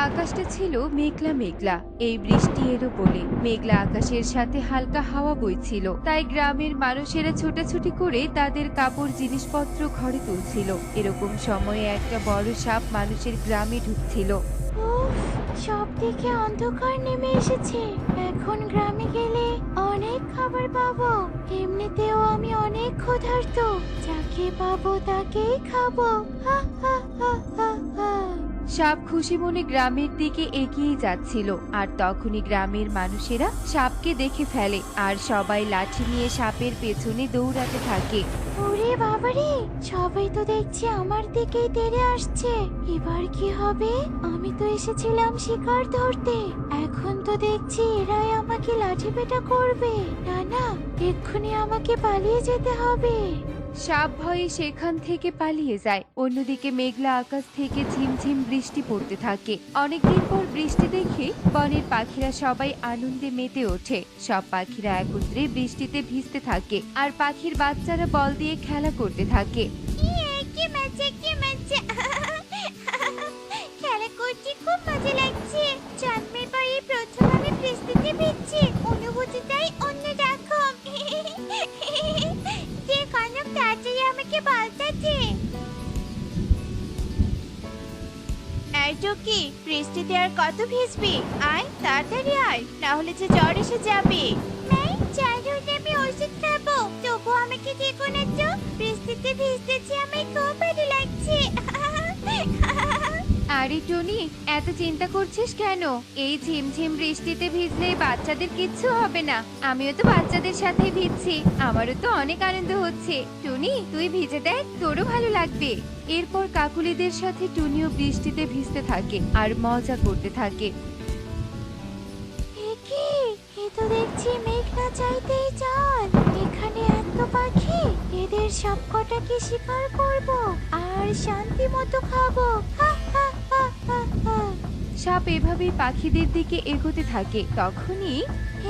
আকাশটা ছিল মেঘলা মেঘলা। এই বৃষ্টি এলো বলে মেঘলা আকাশের সাথে হালকা হাওয়া বইছিল, তাই গ্রামের মানুষেরা ছোটাছুটি করে তাদের কাপড় জিনিসপত্র ঘরে তুলছিল। এরকম সময়ে একটা বড় সাপ মানুষের গ্রামে ঢুকছিল। উফ, সব দিকে অন্ধকার নেমে এসেছে। এখন গ্রামে গেলে অনেক খাবার পাবো। এমনিতেও আমি অনেক ক্ষুধার্ত। যাকে পাবো তাকেই খাবো। হা হা হা হা হা। সাপ খুশি মনে গ্রামের দিকে এগিয়ে যাচ্ছিল, আর তখনই গ্রামের মানুষেরা সাপকে দেখে ফেলে আর সবাই লাঠি নিয়ে সাপের পেছনে দৌড়াতে থাকে। ওরে বাবারে, সবাই তো দেখছি আমার দিকেই তেড়ে আসছে। এবার কি হবে? আমি তো এসেছিলাম শিকার ধরতে, এখন তো দেখছি এরাই আমাকে লাঠি পেটা করবে। না না, এক্ষুনি আমাকে পালিয়ে যেতে হবে। সাপ ভয়ে সেখান থেকে পালিয়ে যায়। অন্যদিকে মেঘলা আকাশ থেকে ঝিমঝিম বৃষ্টি পড়তে থাকে। অনেকদিন পর বৃষ্টি দেখে বনের পাখিরা সবাই আনন্দে মেতে ওঠে। সব পাখিরা একত্রে বৃষ্টিতে ভিজতে থাকে আর পাখির বাচ্চারা বল দিয়ে খেলা করতে থাকে। কি মজা, কি মজা! খেলা করছি, খুব মজা লাগছে। জন্মের পরে প্রথম আমি বৃষ্টিতে ভিজছি, অনুভূতিটাই অন্যরকম। যে কনক তাড়াতাড়ি আমাকে বলতে দে। এই টুকি, বৃষ্টিতে আর কত ভিজবি? আয় তাড়াতাড়ি আয়, না হলে যে জ্বর এসে যাবে। নাই, জ্বর হলে আমি ওষুধ খাবো, তবু আমাকে দেখো না তো। বৃষ্টিতে ভিজতেছি, আমার খুব ভালো লাগছে। আরে টনি, এত চিন্তা করছিস কেন? এই ঝিমঝিম বৃষ্টিতে ভিজলে বাচ্চাদের কিচ্ছু হবে না। আমিও তো বাচ্চাদের সাথে ভিজছি, আমারও তো অনেক আনন্দ হচ্ছে। টনি, তুই ভিজে দেখ, তোরও ভালো লাগবে। এরপর কাকুলিদের সাথে টুনিও বৃষ্টিতে ভিজতে থাকে আর মজা করতে থাকে। এ কি? এ তো দেখছি মেঘ না চাইতেই জল। এখানে এত পাখি, এদের সবকটাকে শিকার করব আর শান্তি মতো খাবো। হা হা হা হা হা। সাপ এভাবেই পাখিদের দিকে এগোতে থাকে। তখনই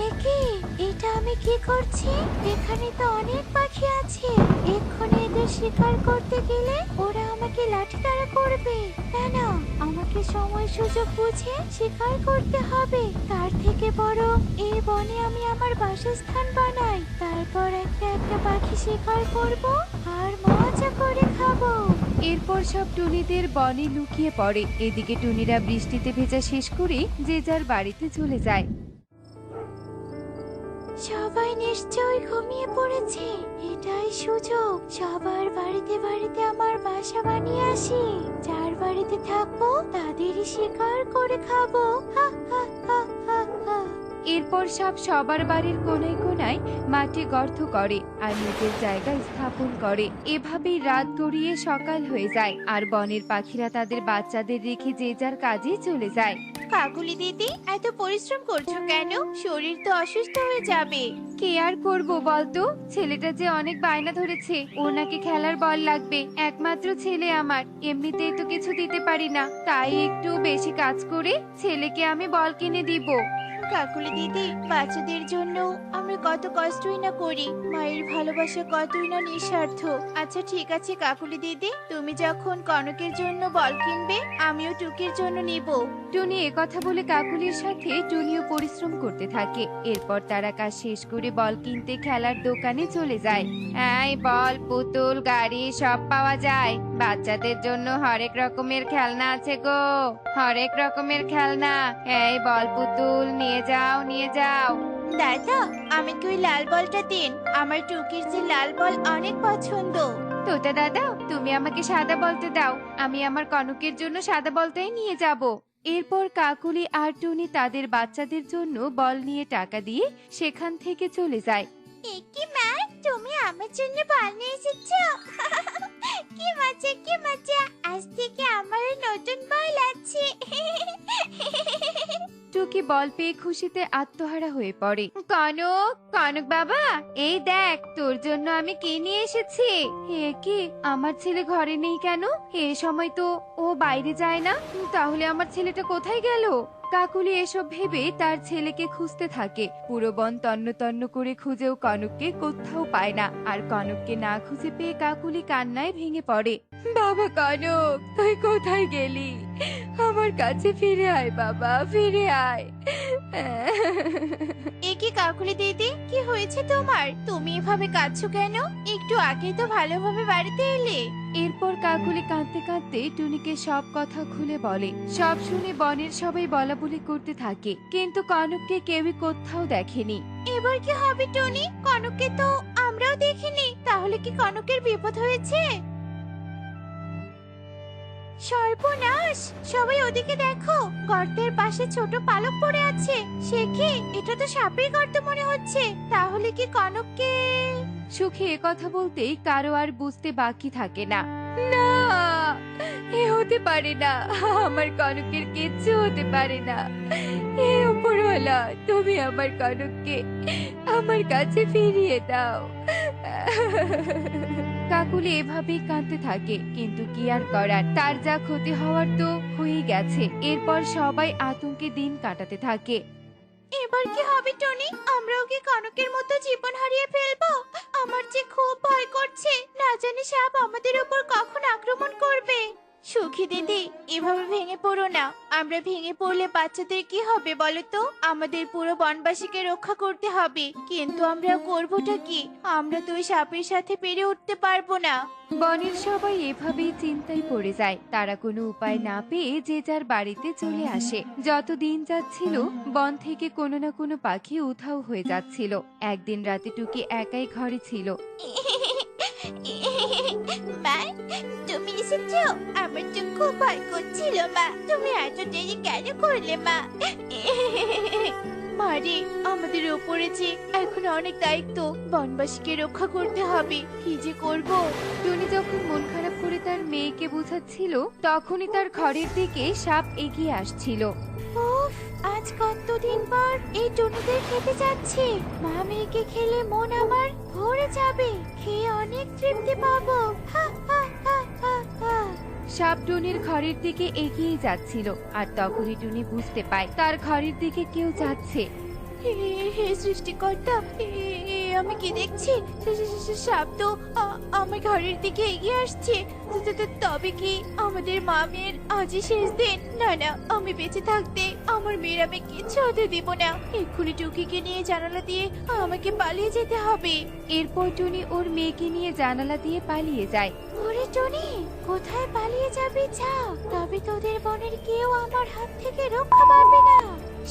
এ কি? এটা আমি কি করছি? এখানে তো অনেক পাখি আছে। এক্ষুনি এদের শিকার করতে গেলে ওরা আমাকে লাঠি তাড়া করবে। না না, আমাকে সময় সুযোগ বুঝে শিকার করতে হবে। তার থেকে বরং এই বনে আমি আমার বাসস্থান বানাই, তারপর একটা একটা পাখি শিকার করব আর মজা করে খাবো। এরপর সব টুনিদের বনে লুকিয়ে পড়ে। এদিকে টুনিরা বৃষ্টিতে ভেজা শেষ করে যে যার বাড়িতে চলে যায়। সবাই নিশ্চয়ই ঘুমিয়ে পড়েছে। এটাই সুযোগ, সবার বাড়িতে বাড়িতে আমার বাসা বানিয়ে আসি। যার বাড়িতে থাকবো তাদেরই শিকার করে খাবো। হা হা হা হা হা। এরপর সাপ সবার বাড়ির কোনায় কোনায় মাটি গর্ত করে আর নিজের জায়গা স্থাপন করে। এভাবেই রাত গড়িয়ে সকাল হয়ে যায় আর বনের পাখিরা তাদের বাচ্চাদের রেখে যে যার কাজে চলে যায়। কাকুলি দিদি, এত পরিশ্রম করছো কেন? শরীর তো অসুস্থ হয়ে যাবে। কে আর করবো বলতো? ছেলেটা যে অনেক বায়না ধরেছে, ওর নাকি খেলার বল লাগবে। একমাত্র ছেলে আমার, এমনিতেই তো কিছু দিতে পারি না, তাই একটু বেশি কাজ করে ছেলেকে আমি বল কিনে দিব। কাকুলি দিদি, বাচ্চাদের জন্য আমরা কত কষ্টই না করি। মায়ের ভালোবাসা কতই না নিঃস্বার্থ। আচ্ছা ঠিক আছে কাকুলি দিদি, তুমি যখন কনকের জন্য বল কিনবে, আমিও টুকির জন্য নিব। টুনি একথা বলে কাকুলির সাথে টুনিও পরিশ্রম করতে থাকে। এরপর তারা কাজ শেষ করে বল কিনতে খেলার দোকানে চলে যায়। এই বল, পুতুল, গাড়ি সব পাওয়া যায়। বাচ্চাদের জন্য হরেক রকমের খেলনা আছে গো, হরেক রকমের খেলনা। এই বল পুতুল নিয়ে যাও, নিয়ে যাও। দাদা, আমাকে ওই লাল বলটা দিন। আমার টুকির যে লাল বল অনেক পছন্দ। তোতা দাদা, তুমি আমাকে সাদা বলতে দাও, আমি আমার কনকের জন্য সাদা বলটাই নিয়ে যাব। এরপর কাকুলি আর টুনি তাদের বাচ্চাদের জন্য বল নিয়ে টাকা দিয়ে সেখান থেকে চলে যায়। কি মা, তুমি আমার জন্য বল নিয়ে এসেছো? কি মজা, কি মজা! আজ থেকে আমার নতুন বল আছে। টুকি বল পেয়ে খুশিতে আত্মহারা হয়ে পড়ে। কনক, কনক বাবা, এই দেখ তোর জন্য আমি কি নিয়ে এসেছি। হে কি, আমার ছেলে ঘরে নেই কেন? এ সময় তো ও বাইরে যায় না, তাহলে আমার ছেলেটা কোথায় গেল? কাকুলি এসব ভেবে তার ছেলেকে খুঁজতে থাকে। পুরো বন তন্ন তন্ন করে খুঁজেও কনককে কোথাও পায় না। আর কনককে না খুঁজে পেয়ে কাকুলি কান্নায় ভেঙে পড়ে। বাবা কনক, তুই কোথায় গেলি? আমার কাছে ফিরে আয় বাবা, ফিরে আয়। এ কি কাকুলি দিদি, কি হয়েছে তোমার? তুমি এভাবে কাঁদছো কেন? একটু আগে তো ভালোভাবে বাড়িতে এলে। এরপর কাকুলি কাঁদতে কাঁদতে টুনিকে সব কথা খুলে বলে। সব শুনে বনের সবাই বলাবলি করতে থাকে, কিন্তু কনককে কেউই কোথাও দেখেনি। এবার কি হবে টনি? কনককে তো আমরাও দেখিনি, তাহলে কি কনকের বিপদ হয়েছে? সর্বনাশ! সবাই ওদিকে দেখো, গর্তের পাশে ছোট পালক পড়ে আছে। সে কি? এটা তো সাপের গর্ত মনে হচ্ছে। তাহলে কি কনককে? সুখী কথা বলতেই কারো আর বুঝতে বাকি থাকে না। না, এ হতে পারে না, আমার কনকের কিচ্ছু হতে পারে না। হে উপরওয়ালা, তুমি আমার কনককে আমার কাছে ফিরিয়ে দাও। কাকুলি এভাবেই কাঁদতে থাকে, কিন্তু কি আর করার, তার যা ক্ষতি হওয়ার তো হয়েই গেছে। এরপর সবাই আতঙ্কে দিন কাটাতে থাকে। এবার কি হবে টনি? আমরাও কি কনকের মতো জীবন হারিয়ে ফেলবো? আমার যে খুব ভয় করছে, না জানি সাপ আমাদের উপর কখন আক্রমণ করবে। সুখী দিদি, এভাবে ভেঙে পড়ো না। আমরা ভেঙে পড়লে বাচ্চাদের কি হবে বলো তো? আমাদের পুরো বনবাসীকে রক্ষা করতে হবে, কিন্তু আমরা করবোটা কি? আমরা তো ওই সাপের সাথে পেরে উঠতে পারবো না। বনের সবাই এভাবেই চিন্তায় পড়ে যায়। তারা কোনো উপায় না পেয়ে যে যার বাড়িতে চলে আসে। যত দিন যাচ্ছিল, বন থেকে কোনো না কোনো পাখি উধাও হয়ে যাচ্ছিল। একদিন রাতে টুকি একাই ঘরে ছিল। মা, তুমি এসেছো? আমার তো খুব ভয় করছিল মা। তুমি এত দেরি কেন করলে মা? মারে, আমাদের উপরে যে এখন অনেক দায়িত্ব। বনবাসীকে রক্ষা করতে হবে, কি যে করব। টুনি যখন মন খারাপ করে তার মেয়েকে বোঝাচ্ছিল, তখনই তার ঘরের দিকে সাপ এগিয়ে আসছিল। উফ, আজ কতদিন পর এই টুনিদের খেতে যাচ্ছি। মা মেয়েকে খেলে মন আমার ভরে যাবে, খেয়ে অনেক তৃপ্তি পাবো। হা হা হা হা হা। সাপ টুনির ঘরের দিকে এগিয়ে যাচ্ছিল, আর তখনই টুনি বুঝতে পায় তার ঘরের দিকে কেউ যাচ্ছে। হে হে সৃষ্টিকর্তা, আমি কি দেখছি? সাপ তো আমার ঘরের দিকে এগিয়ে আসছে। তবে কি আমাদের মা মেয়ের আজই শেষ দিন? না না, আমি বেঁচে থাকতে আমার মেয়ের আমি কিচ্ছু হতে দিব না। এক্ষুনি টুকিকে নিয়ে জানালা দিয়ে আমাকে পালিয়ে যেতে হবে। এরপর টুনি ওর মেয়েকে নিয়ে জানালা দিয়ে পালিয়ে যায়। ওরে টনি, কোথায় পালিয়ে যাবি যা, তবে তোদের বনের কেউ আমার হাত থেকে রক্ষা পাবে না।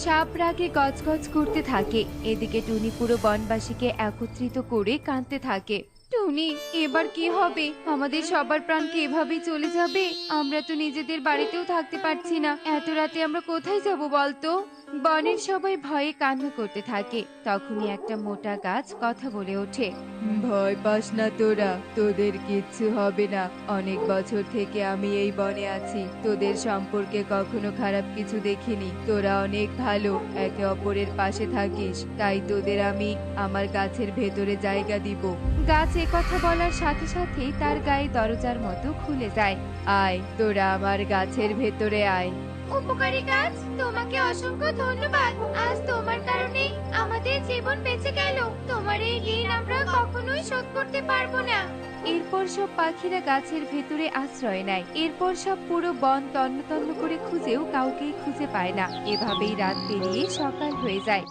সাপ রাগে গজগজ করতে থাকে। এদিকে টুনি পুরো বনবাসীকে একত্রিত করে কাঁদতে থাকে। টুনি, এবার কি হবে? আমাদের সবার প্রাণ কি এভাবেই চলে যাবে? আমরা তো নিজেদের বাড়িতেও থাকতে পারছি না। এত রাতে আমরা কোথায় যাব বলতো? বনের সবাই ভয়ে কান্না করতে থাকে। তখনই একটা মোটা গাছ কথা বলে ওঠে। ভয় পাস না তোরা, তোদের কিচ্ছু হবে না। অনেক বছর থেকে আমি এই বনে আছি, তোদের সম্পর্কে কখনো খারাপ কিছু দেখিনি। তোরা অনেক ভালো, একে অপরের পাশে থাকিস, তাই তোদের আমি আমার গাছের ভেতরে জায়গা দিব। গাছ কথা বলার সাথে সাথেই তার গায়ে দরজার মতো খুলে যায়। আয়, তোরা আমার গাছের ভেতরে আয়। উপকারী গাছ, তোমাকে অসংখ্য ধন্যবাদ। আজ তোমার কারণে আমাদের জীবন বেঁচে গেল। তোমার এই ঋণ আমরা কখনোই শোধ করতে পারবো না। এরপর সব পাখিরা গাছের ভেতরে আশ্রয় নেয়। এরপর সব পুরো বন তন্ন তন্ন করে খুঁজেও কাউকেই খুঁজে পায় না। এভাবেই রাত পেরিয়ে সকাল হয়ে যায়।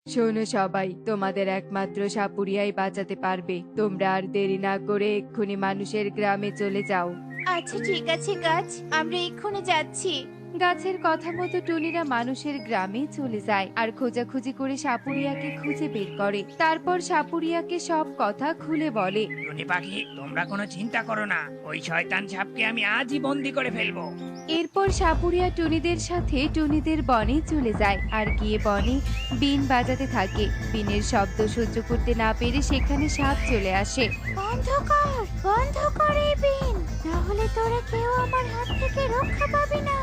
শোনো সবাই, তোমাদের একমাত্র সাপুরিয়াই বাঁচাতে পারবে। তোমরা আর দেরি না করে এক্ষুনি মানুষের গ্রামে চলে যাও। আচ্ছা ঠিক আছে গাছ, আমরা এক্ষুনি যাচ্ছি। গাছের কথা মতো টুনিরা মানুষের গ্রামে চলে যায় আর খোঁজাখুঁজি করে সাপুরিয়াকে খুঁজে বের করে। তারপর সাপুরিয়াকে সব কথা খুলে বলে। টুনি পাখি, তোমরা কোনো চিন্তা করো না, ওই শয়তান সাপকে আমি আজই বন্দি করে ফেলবো। এরপর সাপুরিয়া টুনিদের সাথে টুনিদের বনে চলে যায় আর গিয়ে বনে বিন বাজাতে থাকে। বিনের শব্দ সহ্য করতে না পেরে সেখানে সাপ চলে আসে। বন্ধ কর, বন্ধ কর এই বিন, না হলে তোরা কেউ আমার হাত থেকে রক্ষা পাবে না।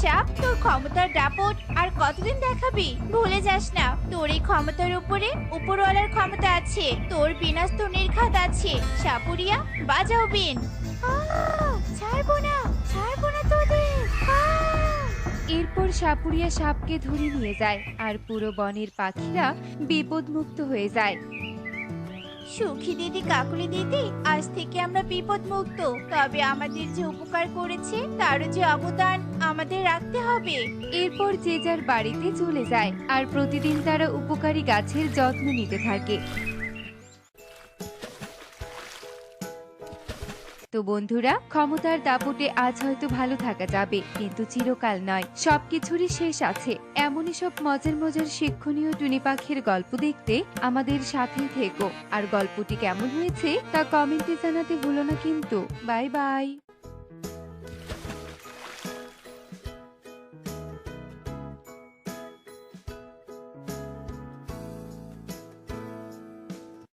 সাপ, তোর ক্ষমতার দাপট আর কতদিন দেখাবি? ভুলে যাস না, তোর এই ক্ষমতার উপরে উপরওয়ালার ক্ষমতা আছে। তোর বিনাশ তো নির্ঘাত আছে। সাপুরিয়া, বাজাও বিন। ছাড়বো না, ছাড়বো না তোদের। এরপর সাপুরিয়া সাপকে ধরে নিয়ে যায় আর পুরো বনের পাখিরা বিপদমুক্ত হয়ে যায়। সুখী দিদি কাকুলি দিদি আজ থেকে আমরা বিপদ মুক্ত। তবে আমাদের যে উপকার করেছে তারও যে অবদান আমাদের রাখতে হবে। এরপর যে যার বাড়িতে চলে যায় আর প্রতিদিন তারা উপকারী গাছের যত্ন নিতে থাকে। তো বন্ধুরা, ক্ষমতার দাপটে আজ হয়তো ভালো থাকা যাবে, কিন্তু চিরকাল নয়। সবকিছুরই শেষ আছে। এমনই সব মজার মজার শিক্ষণীয় টুনি পাখির গল্প দেখতে আমাদের সাথেই থেকো। আর গল্পটি কেমন হয়েছে তা কমেন্টে জানাতে ভুলো না কিন্তু। Bye bye.